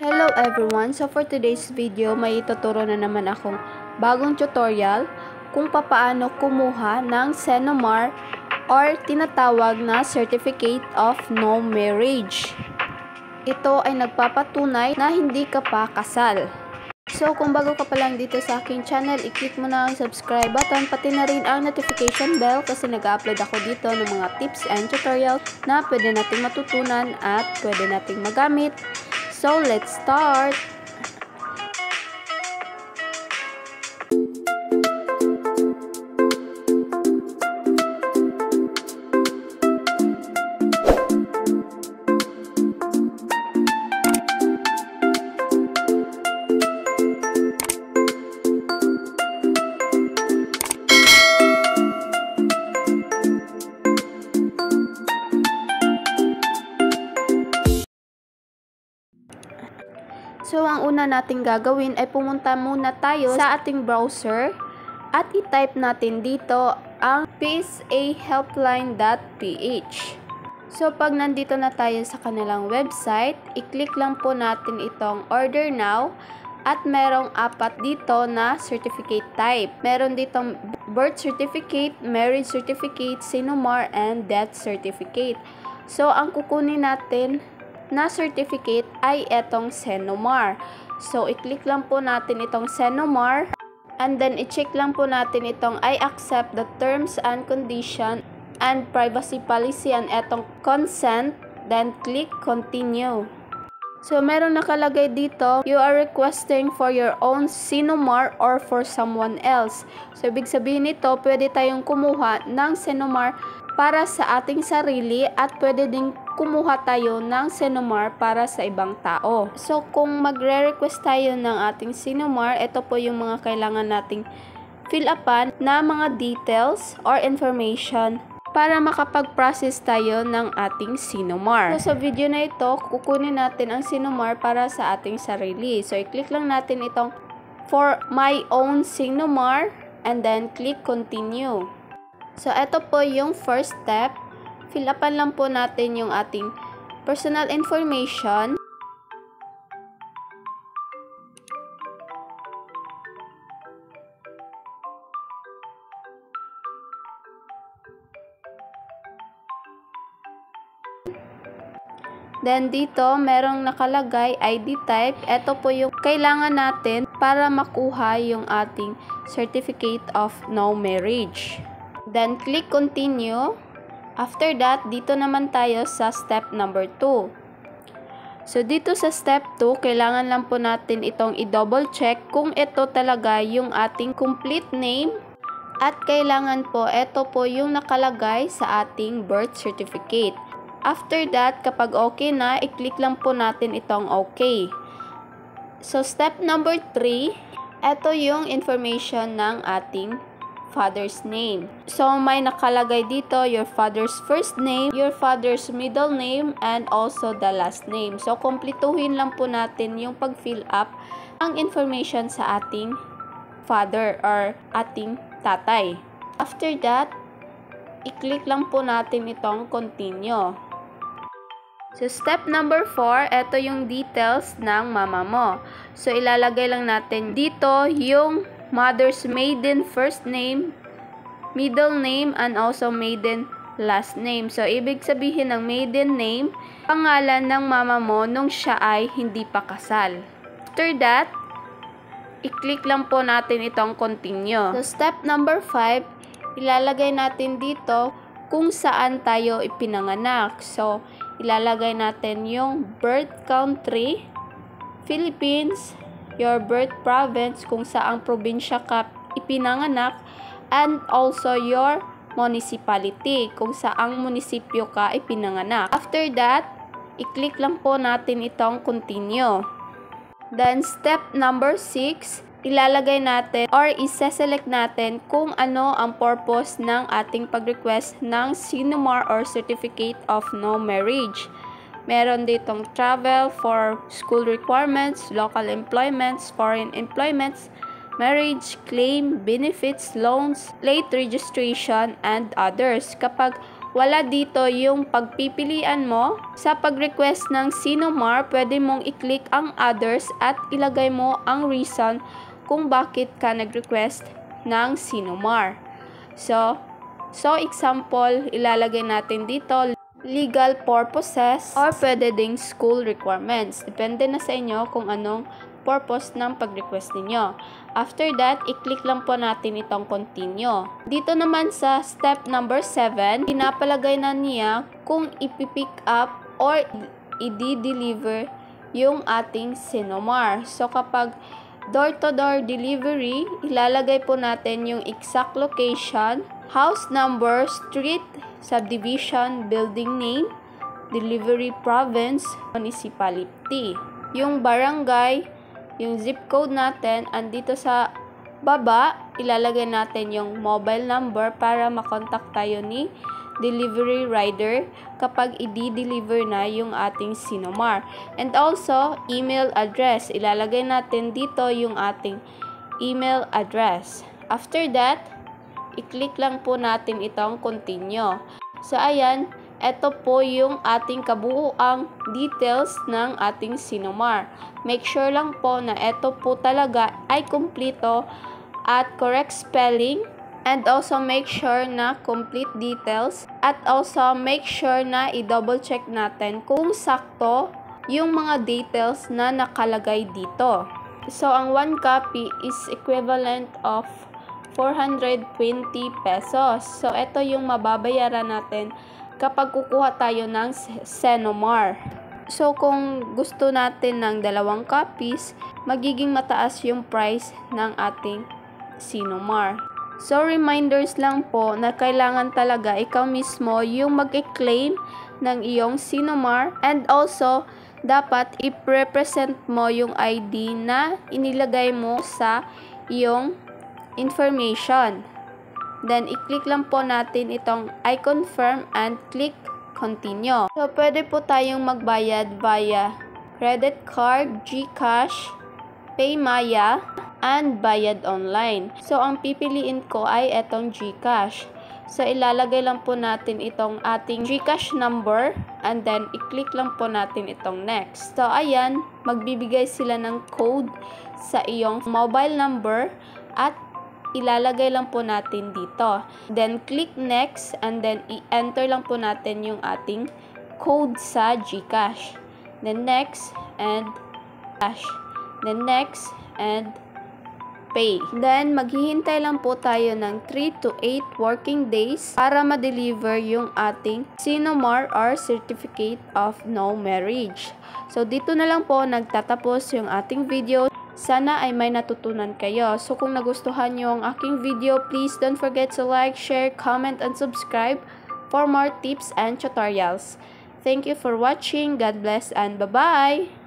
Hello everyone! So for today's video, may ituturo na naman akong bagong tutorial kung papaano kumuha ng Senomar or tinatawag na Certificate of No Marriage. Ito ay nagpapatunay na hindi ka pa kasal. So kung bago ka pa lang dito sa aking channel, i-click mo na ang subscribe button, pati na rin ang notification bell kasi nag-upload ako dito ng mga tips and tutorial na pwede nating matutunan at pwede nating magamit. So, let's start! So, ang una nating gagawin ay pumunta muna tayo sa ating browser at i-type natin dito ang psahelpline.ph. So, pag nandito na tayo sa kanilang website, i-click lang po natin itong order now at merong apat dito na certificate type. Meron ditong birth certificate, marriage certificate, Senomar, and death certificate. So, ang kukunin natin na certificate ay etong Senomar. So, i-click lang po natin itong Senomar and then i-check lang po natin itong I accept the terms and condition and privacy policy and etong consent, then click continue. So, meron nakalagay dito, you are requesting for your own Senomar or for someone else. So, ibig sabihin nito, pwede tayong kumuha ng Senomar para sa ating sarili at pwede ding kumuha tayo ng Senomar para sa ibang tao. So, kung magre-request tayo ng ating Senomar, ito po yung mga kailangan nating fill upan na mga details or information para makapag-process tayo ng ating Senomar. So, sa video na ito, kukunin natin ang Senomar para sa ating sarili. So, i-click lang natin itong for my own Senomar and then click continue. So, ito po yung first step. Fill upan lang po natin yung ating personal information. Then, dito, merong nakalagay ID type. Ito po yung kailangan natin para makuha yung ating Certificate of No Marriage. Then, click continue. After that, dito naman tayo sa step number 2. So, dito sa step 2, kailangan lang po natin itong i-double check kung ito talaga yung ating complete name. At kailangan po, ito po yung nakalagay sa ating birth certificate. After that, kapag okay na, i-click lang po natin itong okay. So, step number 3, ito yung information ng ating father's name. So, may nakalagay dito your father's first name, your father's middle name, and also the last name. So, kumpletuhin lang po natin yung pag-fill up ang information sa ating father or ating tatay. After that, i-click lang po natin itong continue. So, step number 4, ito yung details ng mama mo. So, ilalagay lang natin dito yung mother's maiden first name, middle name, and also maiden last name. So, ibig sabihin ng maiden name, pangalan ng mama mo nung siya ay hindi pa kasal. After that, i-click lang po natin itong continue. So, step number 5, ilalagay natin dito kung saan tayo ipinanganak. So, ilalagay natin yung birth country, Philippines, your birth province, kung saang probinsya ka ipinanganak, and also your municipality, kung saang munisipyo ka ipinanganak. After that, i-click lang po natin itong continue. Then, step number 6, ilalagay natin or isa-select natin kung ano ang purpose ng ating pag-request ng Senomar or Certificate of No Marriage. Meron ditong travel for school requirements, local employments, foreign employments, marriage, claim, benefits, loans, late registration, and others. Kapag wala dito yung pagpipilian mo. Sa pag-request ng Sinomar, pwede mong i-click ang others at ilagay mo ang reason kung bakit ka nag-request ng Sinomar. So example, ilalagay natin dito legal purposes or pwede ding school requirements. Depende na sa inyo kung anong purpose ng pag-request ninyo. After that, i-click lang po natin itong continue. Dito naman sa step number 7, pinapalagay na niya kung ipipick up or i-deliver yung ating Sinomar. So kapag door-to-door delivery, ilalagay po natin yung exact location, house number, street, subdivision, building name, delivery province, municipality. Yung barangay, yung zip code natin, andito sa baba, ilalagay natin yung mobile number para makontak tayo ni delivery rider kapag i-deliver na yung ating Sinomar. And also, email address. Ilalagay natin dito yung ating email address. After that, i-click lang po natin itong continue. So, ayan, ito po yung ating kabuuang details ng ating Sinomar. Make sure lang po na ito po talaga ay kumpleto at correct spelling. And also make sure na complete details. At also make sure na i-double check natin kung sakto yung mga details na nakalagay dito. So, ang 1 copy is equivalent of 420 pesos. So, ito yung mababayaran natin kapag kukuha tayo ng Sinomar. So, kung gusto natin ng 2 copies, magiging mataas yung price ng ating Sinomar. So, reminders lang po na kailangan talaga ikaw mismo yung mag-claim ng iyong Sinomar, and also dapat i-represent mo yung ID na inilagay mo sa iyong information. Then, i-click lang po natin itong I confirm and click continue. So, pwede po tayong magbayad via credit card, GCash, Paymaya, and bayad online. So, ang pipiliin ko ay itong GCash. So, ilalagay lang po natin itong ating GCash number and then i-click lang po natin itong next. So, ayan, magbibigay sila ng code sa iyong mobile number at ilalagay lang po natin dito. Then, click next and then i-enter lang po natin yung ating code sa GCash. Then, next and cash. Then, next and pay. Then, maghihintay lang po tayo ng 3 to 8 working days para ma-deliver yung ating Sinomar or Certificate of No Marriage. So, dito na lang po nagtatapos yung ating video. Sana ay may natutunan kayo. So, kung nagustuhan nyo ang aking video, please don't forget to like, share, comment, and subscribe for more tips and tutorials. Thank you for watching. God bless and bye-bye!